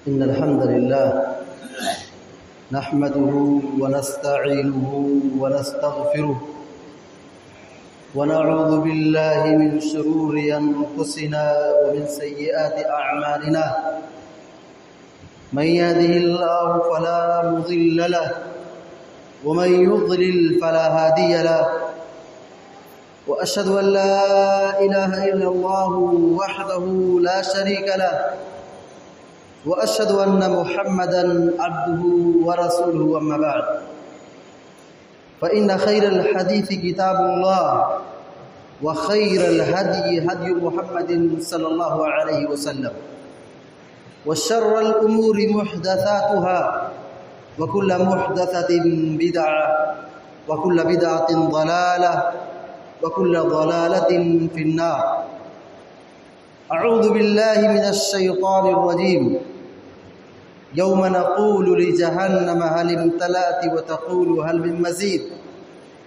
إن الحمد لله نحمده ونستعينه ونستغفره ونعوذ بالله من شرور أنفسنا ومن سيئات أعمالنا. من يهده الله فلا مضل له ومن يضلل فلا هادي له. وأشهد أن لا إله إلا الله وحده لا شريك له وأشهد أن محمدًا عبده ورسوله. أما بعد فإن خير الحديث كتاب الله وخير الهدي هدي محمد صلى الله عليه وسلم وشر الأمور محدثاتها وكل محدثة بدعة وكل بدعة ضلالة وكل ضلالة في النار. أعوذ بالله من الشيطان الرجيم. يوم نقول لجهنم هل امتلأت وتقول هل من مزيد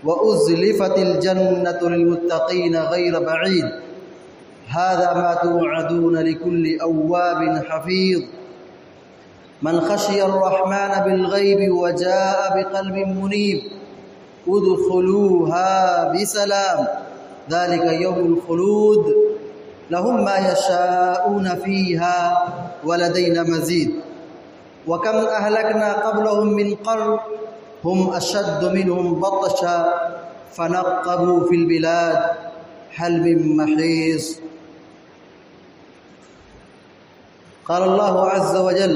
وأزلفت الجنة للمتقين غير بعيد هذا ما توعدون لكل أواب حفيظ. من خشي الرحمن بالغيب وجاء بقلب منيب ادخلوها بسلام ذلك يوم الخلود لهم ما يشاءون فيها ولدينا مزيد. وكم أهلكنا قبلهم من قرن هم أشد منهم بطشا فنقبوا في البلاد هل من محيص. قال الله عز وجل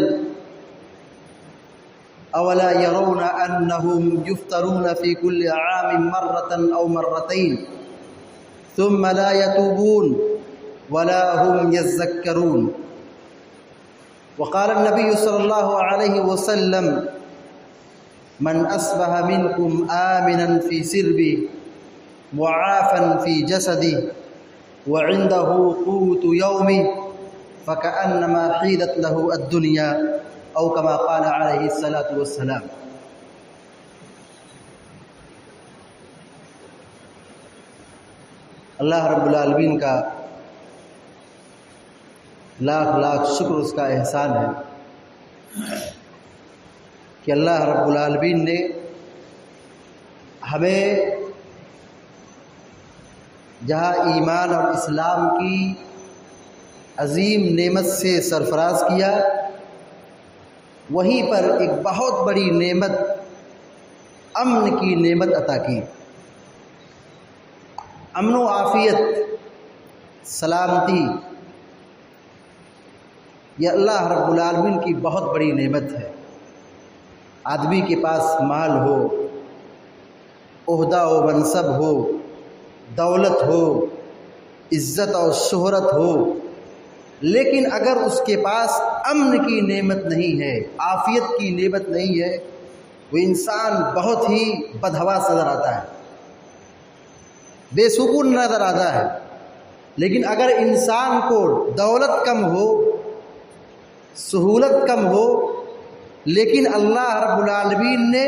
أولا يرون أنهم يفترون في كل عام مرة أو مرتين ثم لا يتوبون ولا هم يذكرون. وقال النبي صلى الله عليه وسلم من أصبح منكم آمنا في سربه معافا في جسده وعنده قوت يومه فكأنما حيدت له الدنيا أو كما قال عليه الصلاة والسلام. اللہ رب العالمین کا لاکھ لاکھ شکر اس کا احسان ہے کہ اللہ رب العالمین نے ہمیں جہاں ایمان اور اسلام کی عظیم نعمت سے سرفراز کیا وہیں پر ایک بہت بڑی نعمت امن کی نعمت عطا کی. امن و عافیت، سلامتی، یہ اللہ رب العالمین کی بہت بڑی نعمت ہے. آدمی کے پاس مال ہو، عہدہ و منصب ہو، دولت ہو، عزت اور شہرت ہو، لیکن اگر اس کے پاس امن کی نعمت نہیں ہے، عافیت کی نعمت نہیں ہے، وہ انسان بہت ہی بدحواس نظر آتا ہے، بے سکون نظر آتا ہے. لیکن اگر انسان کو دولت کم ہو، سہولت کم ہو، لیکن اللہ رب العالمین نے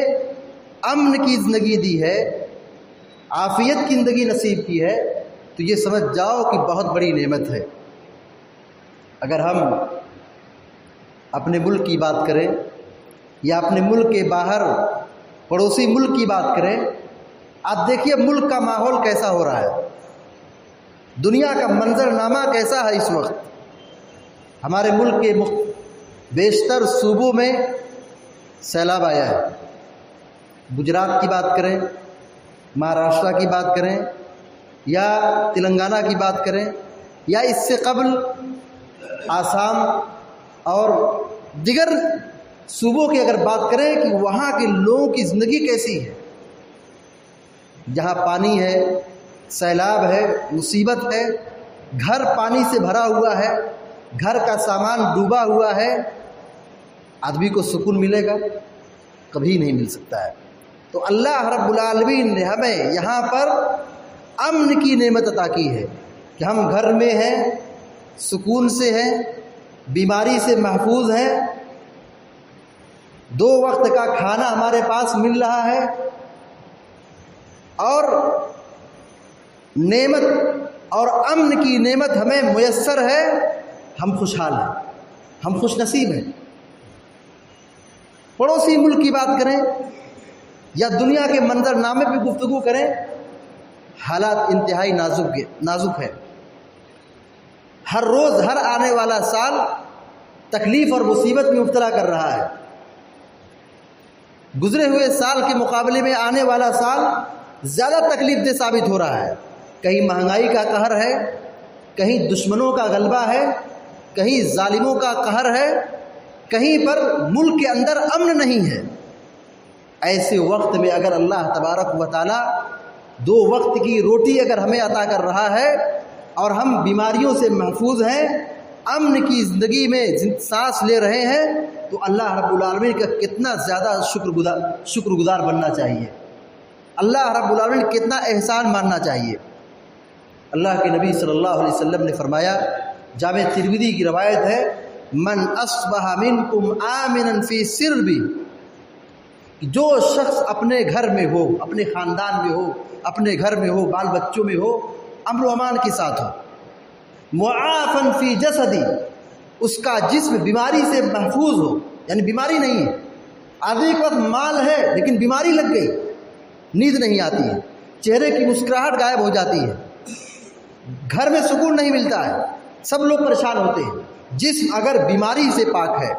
امن کی زندگی دی ہے، عافیت کی زندگی نصیب کی ہے، تو یہ سمجھ جاؤ کہ بہت بڑی نعمت ہے. اگر ہم اپنے ملک کی بات کریں یا اپنے ملک کے باہر پڑوسی ملک کی بات کریں، آپ دیکھیے ملک کا ماحول کیسا ہو رہا ہے، دنیا کا منظرنامہ کیسا ہے. اس وقت ہمارے ملک کے بیشتر صوبوں میں سیلاب آیا ہے. گجرات کی بات کریں، مہاراشٹر کی بات کریں یا تلنگانہ کی بات کریں یا اس سے قبل آسام اور دیگر صوبوں کی اگر بات کریں کہ وہاں کے لوگوں کی زندگی کیسی ہے، جہاں پانی ہے، سیلاب ہے، مصیبت ہے، گھر پانی سے بھرا ہوا ہے، گھر کا سامان ڈوبا ہوا ہے، آدمی کو سکون ملے گا؟ کبھی نہیں مل سکتا ہے. تو اللہ رب العالمین نے ہمیں یہاں پر امن کی نعمت عطا کی ہے کہ ہم گھر میں ہیں، سکون سے ہیں، بیماری سے محفوظ ہیں، 2 وقت کا کھانا ہمارے پاس مل رہا ہے اور نعمت اور امن کی نعمت ہمیں میسر ہے. ہم خوشحال ہیں، ہم خوش نصیب ہیں. پڑوسی ملک کی بات کریں یا دنیا کے منظر نامے پہ گفتگو کریں، حالات انتہائی نازک ہے۔ ہر روز، ہر آنے والا سال تکلیف اور مصیبت میں مبتلا کر رہا ہے۔ گزرے ہوئے سال کے مقابلے میں آنے والا سال زیادہ تکلیف دہ ثابت ہو رہا ہے۔ کہیں مہنگائی کا قہر ہے، کہیں دشمنوں کا غلبہ ہے، کہیں ظالموں کا قہر ہے، کہیں پر ملک کے اندر امن نہیں ہے۔ ایسے وقت میں اگر اللہ تبارک و تعالی 2 وقت کی روٹی اگر ہمیں عطا کر رہا ہے اور ہم بیماریوں سے محفوظ ہیں، امن کی زندگی میں سانس لے رہے ہیں، تو اللہ رب العالمین کا کتنا زیادہ شکر گزار بننا چاہیے، اللہ رب العالمین کتنا احسان ماننا چاہیے۔ اللہ کے نبی صلی اللہ علیہ وسلم نے فرمایا، جامع ترمذی کی روایت ہے، من اصبح منکم آمنا فی سربی، جو شخص اپنے گھر میں ہو، اپنے خاندان میں ہو، اپنے گھر میں ہو، بال بچوں میں ہو، امن و امان کے ساتھ ہو، معافن فی جسدی، اس کا جسم بیماری سے محفوظ ہو، یعنی بیماری نہیں ہے، آدمی کے پاس مال ہے لیکن بیماری لگ گئی، نیند نہیں آتی ہے، چہرے کی مسکراہٹ غائب ہو جاتی ہے، گھر میں سکون نہیں ملتا ہے، سب لوگ پریشان ہوتے ہیں۔ جسم اگر بیماری سے پاک ہے،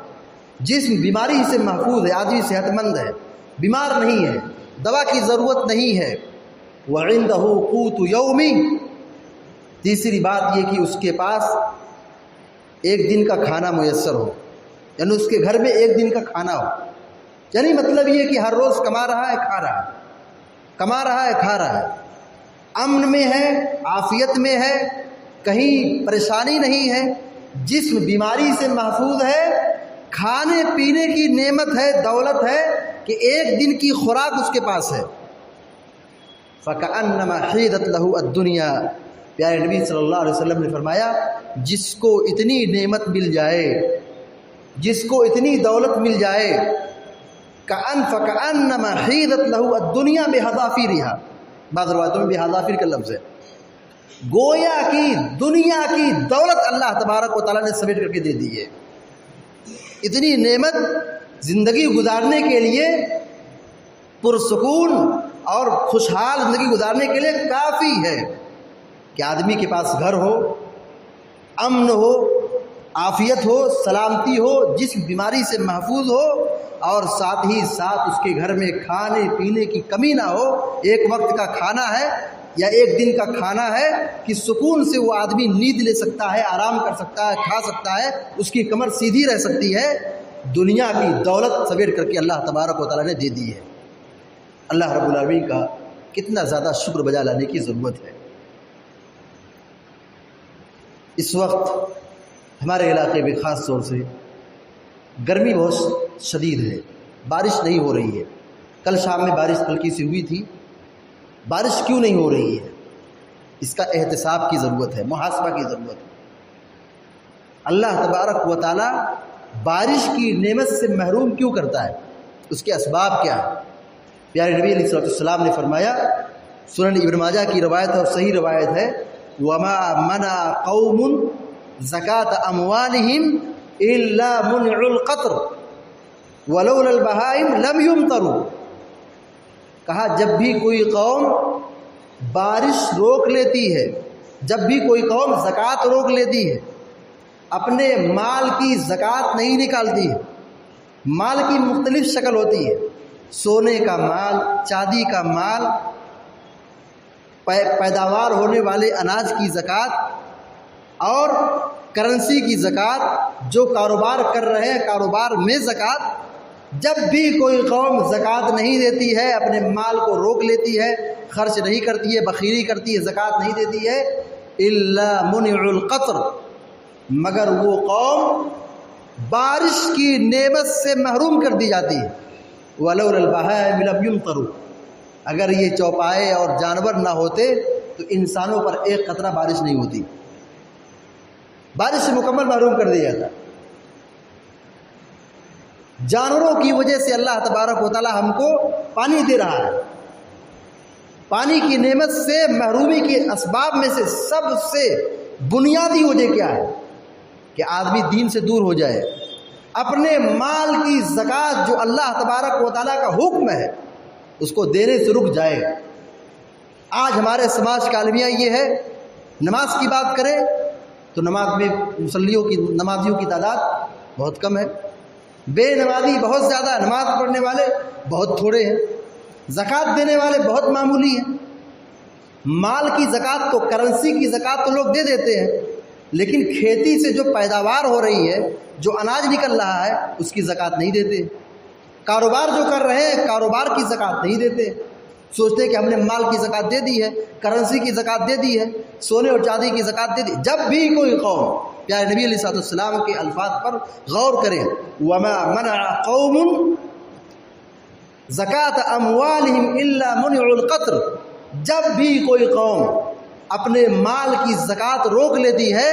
جسم بیماری سے محفوظ ہے، آدمی صحت مند ہے، بیمار نہیں ہے، دوا کی ضرورت نہیں ہے، وَعِندَهُ قُوتُ يَوْمِ، تیسری بات یہ کہ اس کے پاس ایک دن کا کھانا میسر ہو، یعنی اس کے گھر میں ایک دن کا کھانا ہو، یعنی مطلب یہ کہ ہر روز کما رہا ہے، کھا رہا ہے، کما رہا ہے، کھا رہا ہے، امن میں ہے، عافیت میں ہے، کہیں پریشانی نہیں ہے، جسم بیماری سے محفوظ ہے، کھانے پینے کی نعمت ہے، دولت ہے کہ ایک دن کی خوراک اس کے پاس ہے۔ فَكَأَنَّمَا حِيدَتْ لَهُ الدُّنْيَا، پیارے نبی صلی اللہ علیہ وسلم نے فرمایا، جس کو اتنی نعمت مل جائے، جس کو اتنی دولت مل جائے، فَكَأَنَّمَا حِيدَتْ لَهُ الدُّنْيَا بِحَذَافِيرِهَا، بعض روایتوں میں بحذافیر کا لفظ ہے، گویا کی دنیا کی دولت اللہ تبارک و تعالیٰ نے سمیٹ کر کے دے دی ہے۔ اتنی نعمت زندگی گزارنے کے لیے، پرسکون اور خوشحال زندگی گزارنے کے لیے کافی ہے کہ آدمی کے پاس گھر ہو، امن ہو، عافیت ہو، سلامتی ہو، جسم بیماری سے محفوظ ہو، اور ساتھ ہی ساتھ اس کے گھر میں کھانے پینے کی کمی نہ ہو، ایک وقت کا کھانا ہے یا ایک دن کا کھانا ہے کہ سکون سے وہ آدمی نیند لے سکتا ہے، آرام کر سکتا ہے، کھا سکتا ہے، اس کی کمر سیدھی رہ سکتی ہے۔ دنیا کی دولت سمیٹ کر کے اللہ تبارک و تعالیٰ نے دے دی ہے۔ اللہ رب العالمین کا کتنا زیادہ شکر بجا لانے کی ضرورت ہے۔ اس وقت ہمارے علاقے میں خاص طور سے گرمی بہت شدید ہے، بارش نہیں ہو رہی ہے۔ کل شام میں بارش ہلکی سی ہوئی تھی، بارش کیوں نہیں ہو رہی ہے؟ اس کا احتساب کی ضرورت ہے، محاسبہ کی ضرورت ہے۔ اللہ تبارک و تعالیٰ بارش کی نعمت سے محروم کیوں کرتا ہے؟ اس کے اسباب کیا ہے؟ پیارے نبی علیہ الصلوۃ والسلام نے فرمایا، سنن ابن ماجہ کی روایت ہے اور صحیح روایت ہے، وَمَا مَنَعَ قَوْمٌ زَكَاةَ أَمْوَالِهِمْ إِلَّا مُنِعُ الْقَطْرِ وَلَوْلَا الْبَهَائِمْ لَمْ يُمْطَرُوا، کہا جب بھی کوئی قوم بارش روک لیتی ہے، جب بھی کوئی قوم زکوٰۃ روک لیتی ہے، اپنے مال کی زکوٰۃ نہیں نکالتی ہے، مال کی مختلف شکل ہوتی ہے، سونے کا مال، چاندی کا مال، پیداوار ہونے والے اناج کی زکوٰۃ اور کرنسی کی زکوٰۃ، جو کاروبار کر رہے ہیں کاروبار میں زکوٰۃ، جب بھی کوئی قوم زکوٰۃ نہیں دیتی ہے، اپنے مال کو روک لیتی ہے، خرچ نہیں کرتی ہے، بخیلی کرتی ہے، زکوٰۃ نہیں دیتی ہے، الا منع القطر، مگر وہ قوم بارش کی نعمت سے محروم کر دی جاتی ہے۔ ولولا البہائم لم یمطروا، اگر یہ چوپائے اور جانور نہ ہوتے تو انسانوں پر ایک قطرہ بارش نہیں ہوتی، بارش سے مکمل محروم کر دیا جاتا۔ جانوروں کی وجہ سے اللہ تبارک و تعالی ہم کو پانی دے رہا ہے۔ پانی کی نعمت سے محرومی کے اسباب میں سے سب سے بنیادی وجہ کیا ہے؟ کہ آدمی دین سے دور ہو جائے، اپنے مال کی زکوٰۃ جو اللہ تبارک و تعالیٰ کا حکم ہے اس کو دینے سے رک جائے۔ آج ہمارے سماج کا المیہ یہ ہے، نماز کی بات کریں تو نماز میں نمازیوں کی تعداد بہت کم ہے، بے نمازی بہت زیادہ ہے، نماز پڑھنے والے بہت تھوڑے ہیں، زکوٰۃ دینے والے بہت معمولی ہیں۔ مال کی زکوٰۃ تو، کرنسی کی زکوٰۃ تو لوگ دے دیتے ہیں، لیکن کھیتی سے جو پیداوار ہو رہی ہے، جو اناج نکل رہا ہے، اس کی زکوٰۃ نہیں دیتے۔ کاروبار جو کر رہے ہیں، کاروبار کی زکوٰۃ نہیں دیتے، سوچتے ہیں کہ ہم نے مال کی زکوٰۃ دے دی ہے، کرنسی کی زکوٰۃ دے دی ہے، سونے اور چاندی کی زکوٰۃ دے دی۔ جب بھی کوئی قوم، پیارے نبی علیہ الصلوۃ والسلام کے الفاظ پر غور کریں، وَمَا مَنَعَ قَوْمٌ زَكَاةَ أَمْوَالِهِمْ إِلَّا مُنِعُوا الْقَطْرَ، جب بھی کوئی قوم اپنے مال کی زکوٰۃ روک لیتی ہے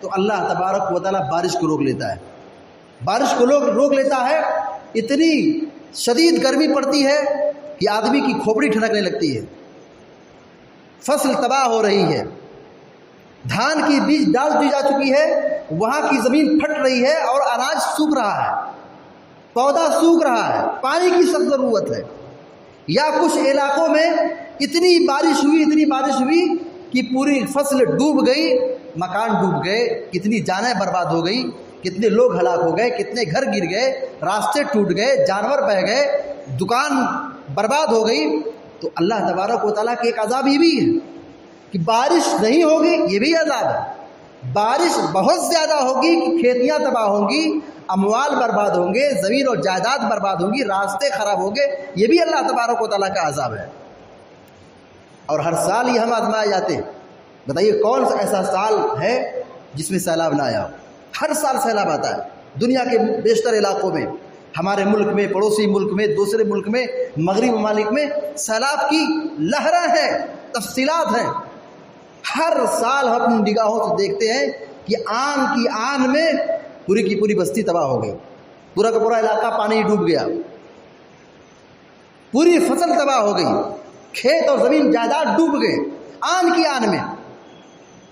تو اللہ تبارک و تعالیٰ بارش کو روک لیتا ہے، بارش کو روک لیتا ہے۔ اتنی شدید گرمی پڑتی ہے کہ آدمی کی کھوپڑی ٹھنکنے لگتی ہے، فصل تباہ ہو رہی ہے، دھان کی بیج ڈال دی جا چکی ہے، وہاں کی زمین پھٹ رہی ہے اور اناج سوکھ رہا ہے، پودا سوکھ رہا ہے، پانی کی سخت ضرورت ہے۔ یا کچھ علاقوں میں اتنی بارش ہوئی کہ پوری فصل ڈوب گئی، مکان ڈوب گئے، کتنی جانیں برباد ہو گئی، کتنے لوگ ہلاک ہو گئے، کتنے گھر گر گئے، راستے ٹوٹ گئے، جانور بہہ گئے، دکان برباد ہو گئی۔ تو اللہ تبارک و تعالیٰ کے ایک عذاب یہ بھی ہے کہ بارش نہیں ہوگی، یہ بھی عذاب ہے۔ بارش بہت زیادہ ہوگی کہ کھیتیاں تباہ ہوں گی، اموال برباد ہوں گے، زمین اور جائیداد برباد ہوں گی، راستے خراب ہوں گے، یہ بھی اللہ تبارک و تعالیٰ کا عذاب ہے۔ اور ہر سال یہ ہم آزمائے جاتے ہیں۔ بتائیے کون سا ایسا سال ہے جس میں سیلاب نہ آیا ہو؟ ہر سال سیلاب آتا ہے دنیا کے بیشتر علاقوں میں، ہمارے ملک میں، پڑوسی ملک میں، دوسرے ملک میں، مغربی ممالک میں سیلاب کی لہریں ہیں، تفصیلات ہیں۔ ہر سال ہم اپنی نگاہوں سے دیکھتے ہیں کہ آن کی آن میں پوری کی پوری بستی تباہ ہو گئی، پورا کا پورا علاقہ پانی ڈوب گیا، پوری فصل تباہ ہو گئی، کھیت اور زمین جائیداد ڈوب گئے آن کی آن میں۔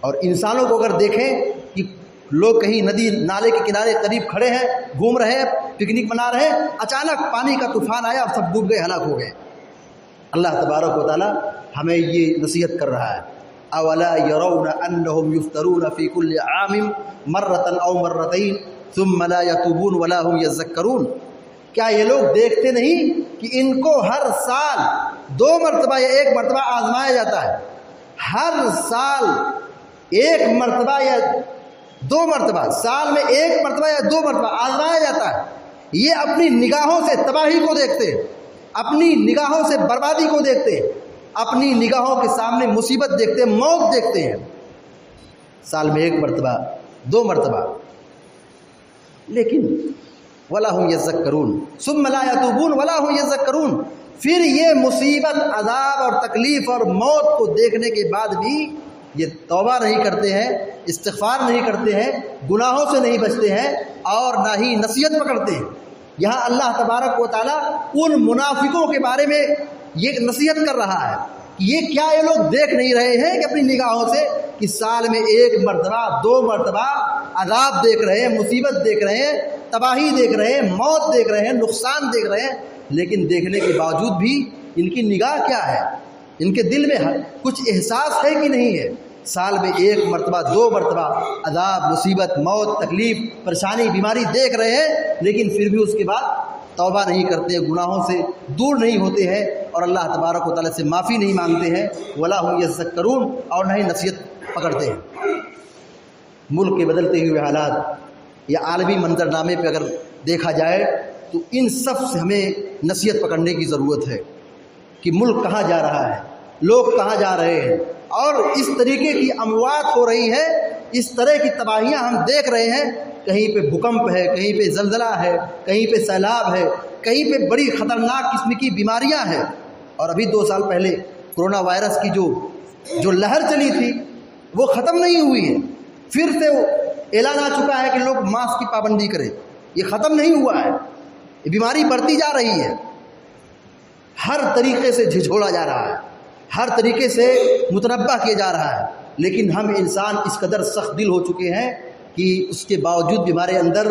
اور انسانوں کو اگر دیکھیں کہ لوگ کہیں ندی نالے کے کنارے قریب کھڑے ہیں، گھوم رہے ہیں، پکنک منا رہے ہیں، اچانک پانی کا طوفان آیا اور سب ڈوب گئے، ہلاک ہو گئے۔ اللہ تبارک و تعالیٰ ہمیں یہ نصیحت کر رہا ہے، اولا يرون انهم يفترون في كل عام مرة او مرتين ثم لا يتوبون ولا هم يذكرون، کیا یہ لوگ دیکھتے نہیں کہ ان کو ہر سال 2 مرتبہ یا 1 مرتبہ آزمایا جاتا ہے، ہر سال 1 مرتبہ یا 2 مرتبہ، سال میں 1 مرتبہ یا 2 مرتبہ آزمایا جاتا ہے۔ یہ اپنی نگاہوں سے تباہی کو دیکھتے ہیں، اپنی نگاہوں سے بربادی کو دیکھتے ہیں، اپنی نگاہوں کے سامنے مصیبت دیکھتے ہیں، موت دیکھتے ہیں، سال میں 1 مرتبہ 2 مرتبہ، لیکن وَلَا هُمْ يَذَّكَّرُونَ ثُمَّ لَا يَتُوبُونَ وَلَا هُمْ يَذَّكَّرُونَ۔ پھر یہ مصیبت، عذاب اور تکلیف اور موت کو دیکھنے کے بعد بھی یہ توبہ نہیں کرتے ہیں، استغفار نہیں کرتے ہیں، گناہوں سے نہیں بچتے ہیں اور نہ ہی نصیحت پکڑتے ہیں۔ یہاں اللہ تبارک و تعالیٰ ان منافقوں کے بارے میں یہ نصیحت کر رہا ہے کہ یہ کیا یہ لوگ دیکھ نہیں رہے ہیں کہ اپنی نگاہوں سے کہ سال میں 1 مرتبہ 2 مرتبہ عذاب دیکھ رہے ہیں، مصیبت دیکھ رہے ہیں، تباہی دیکھ رہے ہیں، موت دیکھ رہے ہیں، نقصان دیکھ رہے ہیں، لیکن دیکھنے کے باوجود بھی ان کی نگاہ کیا ہے؟ ان کے دل میں کچھ احساس ہے کہ نہیں ہے؟ سال میں 1 مرتبہ 2 مرتبہ عذاب، مصیبت، موت، تکلیف، پریشانی، بیماری دیکھ رہے ہیں، لیکن پھر بھی اس کے بعد توبہ نہیں کرتے، گناہوں سے دور نہیں ہوتے ہیں اور اللہ تبارک و تعالیٰ سے معافی نہیں مانگتے ہیں، ولا هم يذکرون، اور نہ ہی نصیحت پکڑتے ہیں۔ ملک کے بدلتے ہوئے حالات یا عالمی منظرنامے پہ اگر دیکھا جائے تو ان سب سے ہمیں نصیحت پکڑنے کی ضرورت ہے کہ ملک کہاں جا رہا ہے، لوگ کہاں جا رہے ہیں، اور اس طریقے کی اموات ہو رہی ہے، اس طرح کی تباہیاں ہم دیکھ رہے ہیں، کہیں پہ بھوکمپ ہے، کہیں پہ زلزلہ ہے، کہیں پہ سیلاب ہے، کہیں پہ بڑی خطرناک قسم کی بیماریاں ہیں۔ اور ابھی 2 سال پہلے کرونا وائرس کی جو لہر چلی تھی وہ ختم نہیں ہوئی ہے، پھر سے اعلان آ چکا ہے کہ لوگ ماسک کی پابندی کریں، یہ ختم نہیں ہوا ہے، یہ بیماری بڑھتی جا رہی ہے، ہر طریقے سے جھجھوڑا جا رہا ہے، ہر طریقے سے متنبہ کیا جا رہا ہے، لیکن ہم انسان اس قدر سخت دل ہو چکے ہیں کہ اس کے باوجود بھی ہمارے اندر